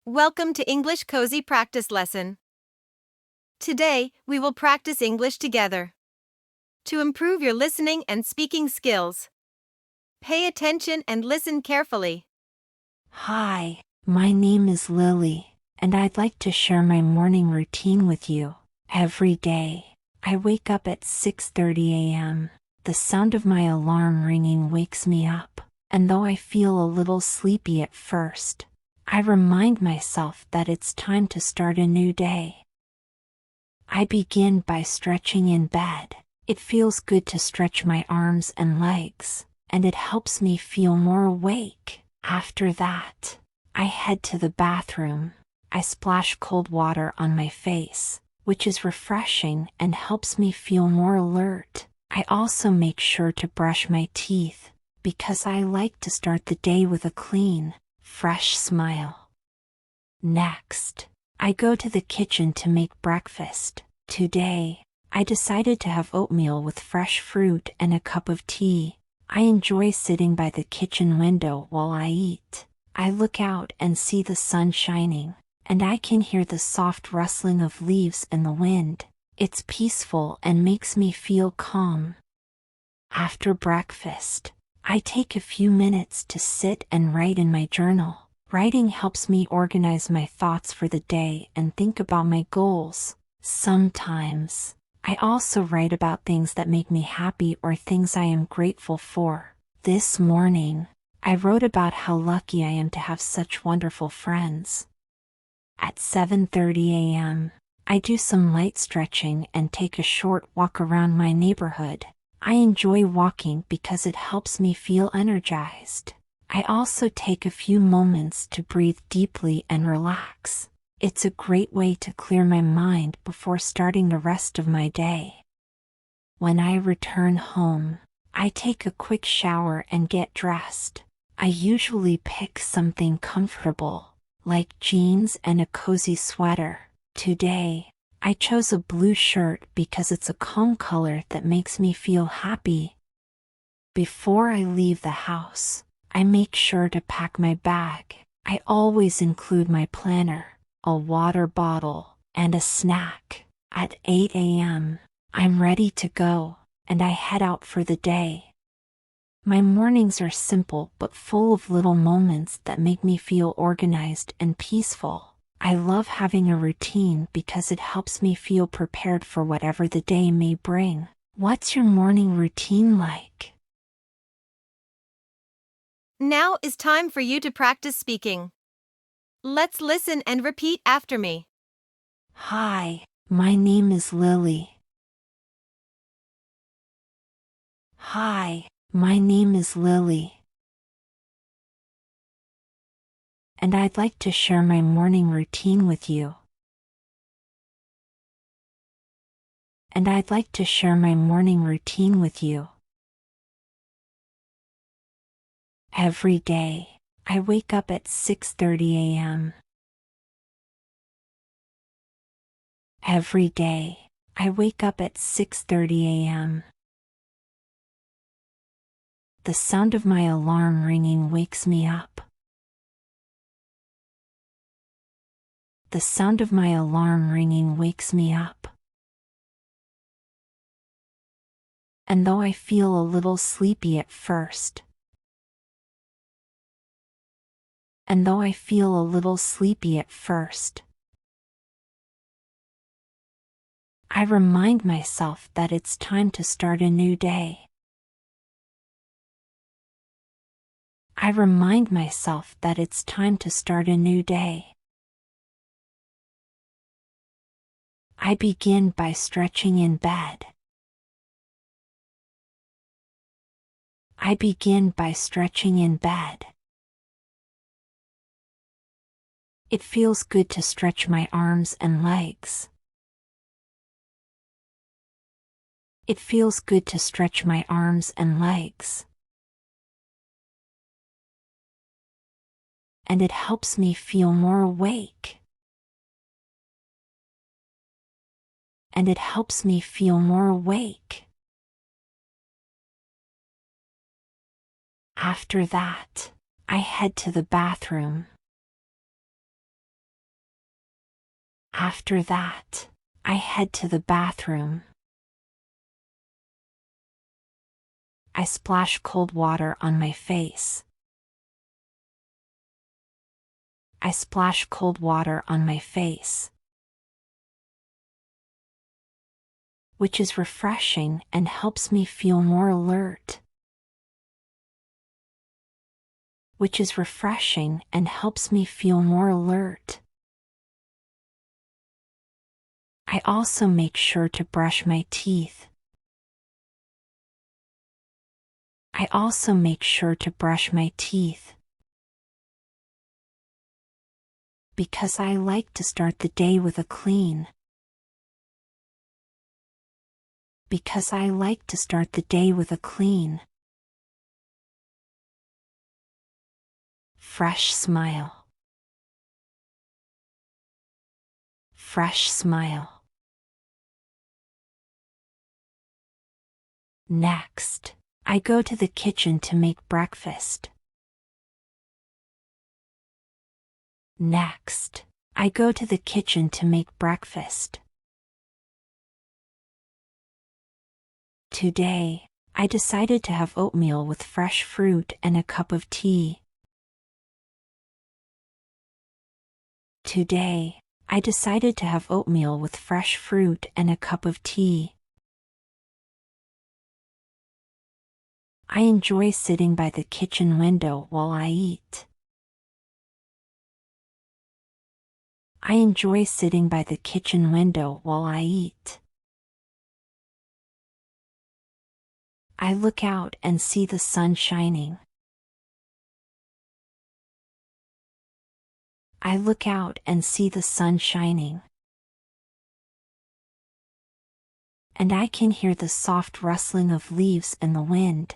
Welcome to English Cozy Practice Lesson. Today, we will practice English together. To improve your listening and speaking skills, pay attention and listen carefully. Hi, my name is Lily, and I'd like to share my morning routine with you. Every day, I wake up at 6:30 a.m. The sound of my alarm ringing wakes me up, and though I feel a little sleepy at first, I remind myself that it's time to start a new day. I begin by stretching in bed. It feels good to stretch my arms and legs, and it helps me feel more awake. After that, I head to the bathroom. I splash cold water on my face, which is refreshing and helps me feel more alert. I also make sure to brush my teeth, because I like to start the day with a clean, fresh smile. Next, I go to the kitchen to make breakfast. Today, I decided to have oatmeal with fresh fruit and a cup of tea. I enjoy sitting by the kitchen window while I eat. I look out and see the sun shining, and I can hear the soft rustling of leaves in the wind. It's peaceful and makes me feel calm. After breakfast, I take a few minutes to sit and write in my journal. Writing helps me organize my thoughts for the day and think about my goals. Sometimes, I also write about things that make me happy or things I am grateful for. This morning, I wrote about how lucky I am to have such wonderful friends. At 7:30 a.m., I do some light stretching and take a short walk around my neighborhood. I enjoy walking because it helps me feel energized. I also take a few moments to breathe deeply and relax. It's a great way to clear my mind before starting the rest of my day. When I return home, I take a quick shower and get dressed. I usually pick something comfortable, like jeans and a cozy sweater. Today, I chose a blue shirt because it's a calm color that makes me feel happy. Before I leave the house, I make sure to pack my bag. I always include my planner, a water bottle, and a snack. At 8 a.m., I'm ready to go, and I head out for the day. My mornings are simple but full of little moments that make me feel organized and peaceful. I love having a routine because it helps me feel prepared for whatever the day may bring. What's your morning routine like? Now is time for you to practice speaking. Let's listen and repeat after me. Hi, my name is Lily. Hi, my name is Lily. And I'd like to share my morning routine with you. And I'd like to share my morning routine with you. Every day, I wake up at 6:30 a.m. Every day, I wake up at 6:30 a.m. The sound of my alarm ringing wakes me up. The sound of my alarm ringing wakes me up. And though I feel a little sleepy at first, I remind myself that it's time to start a new day. I remind myself that it's time to start a new day. I begin by stretching in bed. I begin by stretching in bed. It feels good to stretch my arms and legs. It feels good to stretch my arms and legs. And it helps me feel more awake. And it helps me feel more awake. After that, I head to the bathroom. After that, I head to the bathroom. I splash cold water on my face. I splash cold water on my face, which is refreshing and helps me feel more alert. Which is refreshing and helps me feel more alert. I also make sure to brush my teeth. I also make sure to brush my teeth, because I like to start the day with a clean. Because I like to start the day with a clean, fresh smile. Fresh smile. Next, I go to the kitchen to make breakfast. Next, I go to the kitchen to make breakfast. Today, I decided to have oatmeal with fresh fruit and a cup of tea. Today, I decided to have oatmeal with fresh fruit and a cup of tea. I enjoy sitting by the kitchen window while I eat. I enjoy sitting by the kitchen window while I eat. I look out and see the sun shining. I look out and see the sun shining. And I can hear the soft rustling of leaves in the wind.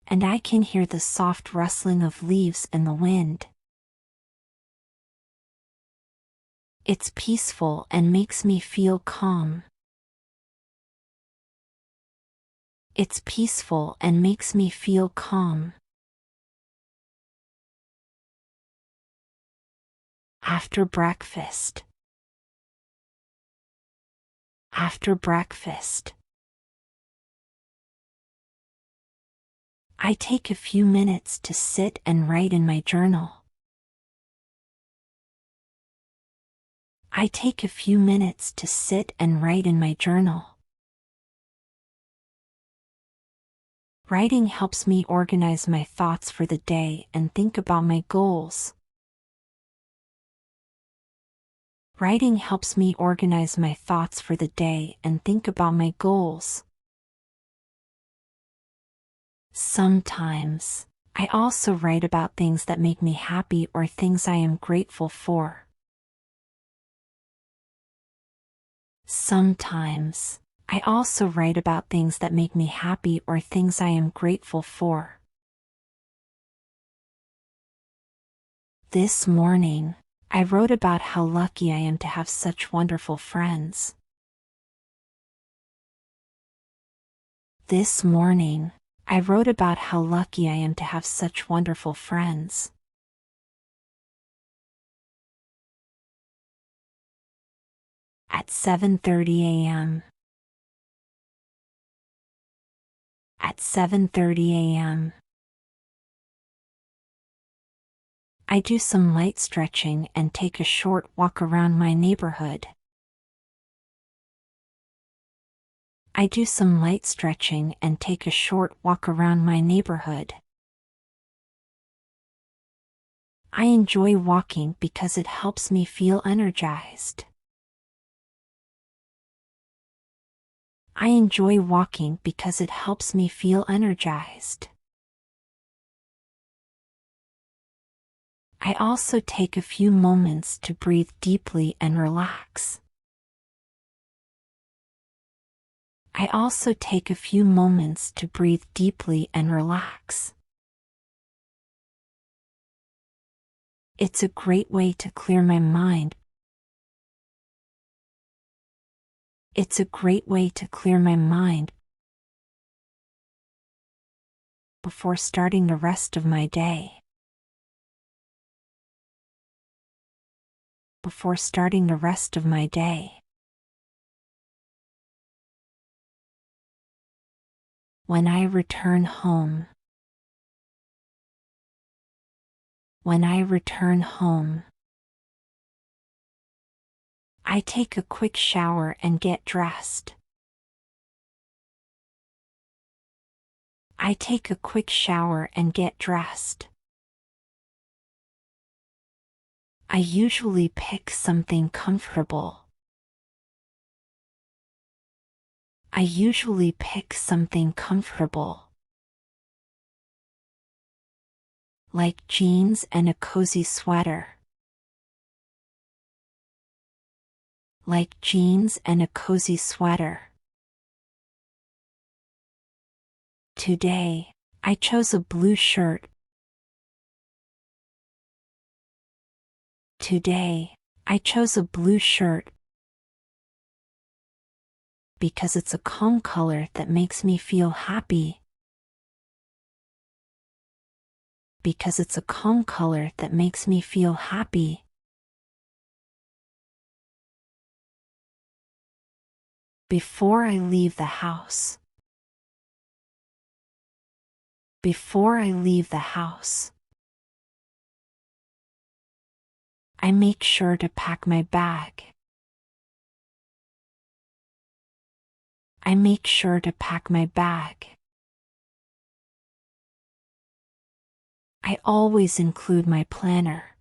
And I can hear the soft rustling of leaves in the wind. It's peaceful and makes me feel calm. It's peaceful and makes me feel calm. After breakfast. After breakfast, I take a few minutes to sit and write in my journal. I take a few minutes to sit and write in my journal. Writing helps me organize my thoughts for the day and think about my goals. Writing helps me organize my thoughts for the day and think about my goals. Sometimes, I also write about things that make me happy or things I am grateful for. Sometimes, I also write about things that make me happy or things I am grateful for. This morning, I wrote about how lucky I am to have such wonderful friends. This morning, I wrote about how lucky I am to have such wonderful friends. At 7:30 a.m. At 7:30 a.m. I do some light stretching and take a short walk around my neighborhood. I do some light stretching and take a short walk around my neighborhood. I enjoy walking because it helps me feel energized. I enjoy walking because it helps me feel energized. I also take a few moments to breathe deeply and relax. I also take a few moments to breathe deeply and relax. It's a great way to clear my mind. It's a great way to clear my mind before starting the rest of my day. before starting the rest of my day. When I return home. When I return home. I take a quick shower and get dressed. I take a quick shower and get dressed. I usually pick something comfortable. I usually pick something comfortable. Like jeans and a cozy sweater. Like jeans and a cozy sweater. Today, I chose a blue shirt. Today, I chose a blue shirt because it's a calm color that makes me feel happy. Because it's a calm color that makes me feel happy. Before I leave the house. Before I leave the house. I make sure to pack my bag. I make sure to pack my bag. I always include my planner.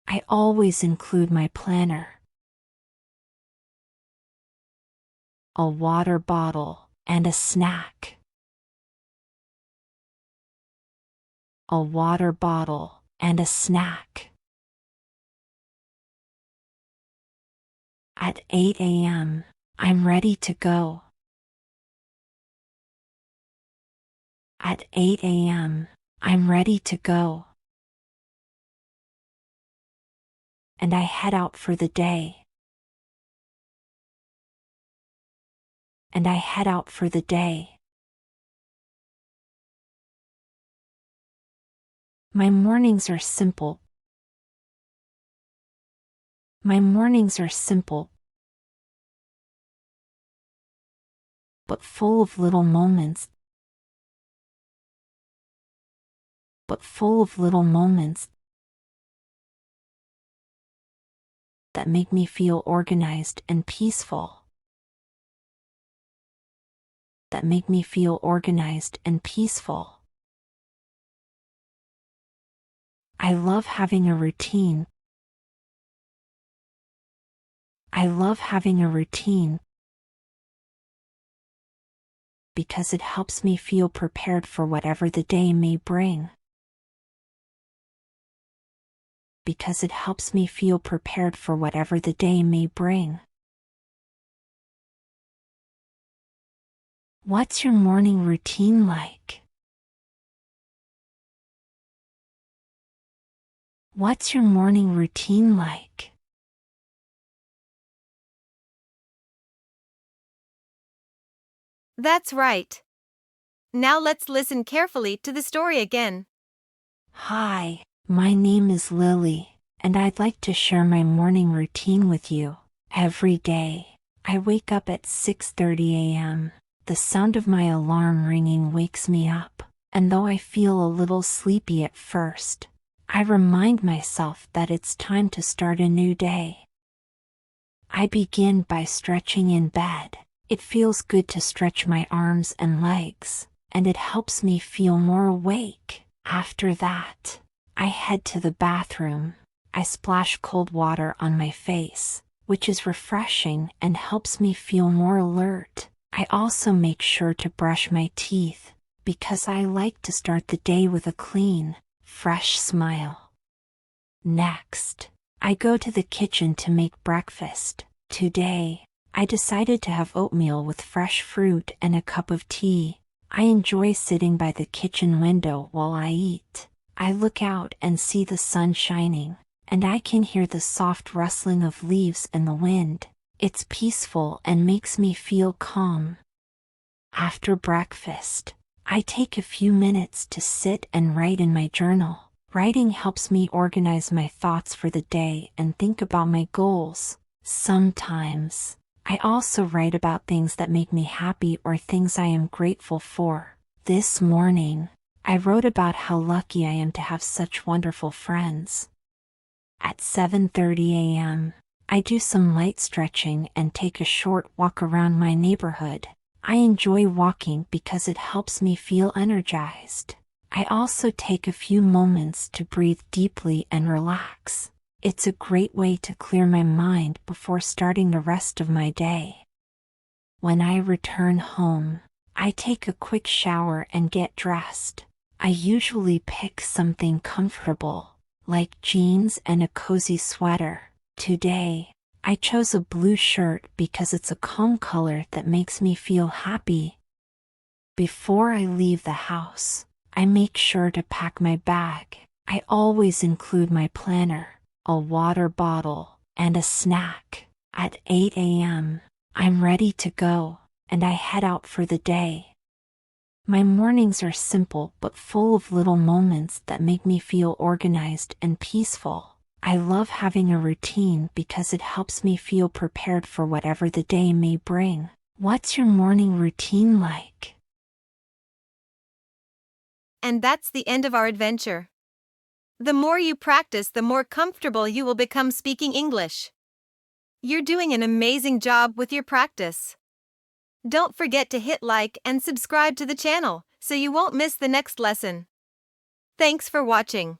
I always include my planner. A water bottle and a snack. A water bottle and a snack. At 8 a.m., I'm ready to go. At 8 a.m., I'm ready to go. And I head out for the day. And I head out for the day. My mornings are simple. My mornings are simple, but full of little moments. But full of little moments that make me feel organized and peaceful. That make me feel organized and peaceful. I love having a routine. I love having a routine because it helps me feel prepared for whatever the day may bring. Because it helps me feel prepared for whatever the day may bring. What's your morning routine like? What's your morning routine like? That's right. Now let's listen carefully to the story again. Hi, my name is Lily, and I'd like to share my morning routine with you. Every day, I wake up at 6:30 a.m. The sound of my alarm ringing wakes me up, and though I feel a little sleepy at first, I remind myself that it's time to start a new day. I begin by stretching in bed. It feels good to stretch my arms and legs, and it helps me feel more awake. After that, I head to the bathroom. I splash cold water on my face, which is refreshing and helps me feel more alert. I also make sure to brush my teeth, because I like to start the day with a clean, fresh smile. Next, I go to the kitchen to make breakfast. Today, I decided to have oatmeal with fresh fruit and a cup of tea. I enjoy sitting by the kitchen window while I eat. I look out and see the sun shining, and I can hear the soft rustling of leaves in the wind. It's peaceful and makes me feel calm. After breakfast, I take a few minutes to sit and write in my journal. Writing helps me organize my thoughts for the day and think about my goals. Sometimes, I also write about things that make me happy or things I am grateful for. This morning, I wrote about how lucky I am to have such wonderful friends. At 7:30 a.m., I do some light stretching and take a short walk around my neighborhood. I enjoy walking because it helps me feel energized. I also take a few moments to breathe deeply and relax. It's a great way to clear my mind before starting the rest of my day. When I return home, I take a quick shower and get dressed. I usually pick something comfortable, like jeans and a cozy sweater. Today, I chose a blue shirt because it's a calm color that makes me feel happy. Before I leave the house, I make sure to pack my bag. I always include my planner, a water bottle, and a snack. At 8 a.m., I'm ready to go, and I head out for the day. My mornings are simple but full of little moments that make me feel organized and peaceful. I love having a routine because it helps me feel prepared for whatever the day may bring. What's your morning routine like? And that's the end of our adventure. The more you practice, the more comfortable you will become speaking English. You're doing an amazing job with your practice. Don't forget to hit like and subscribe to the channel so you won't miss the next lesson. Thanks for watching.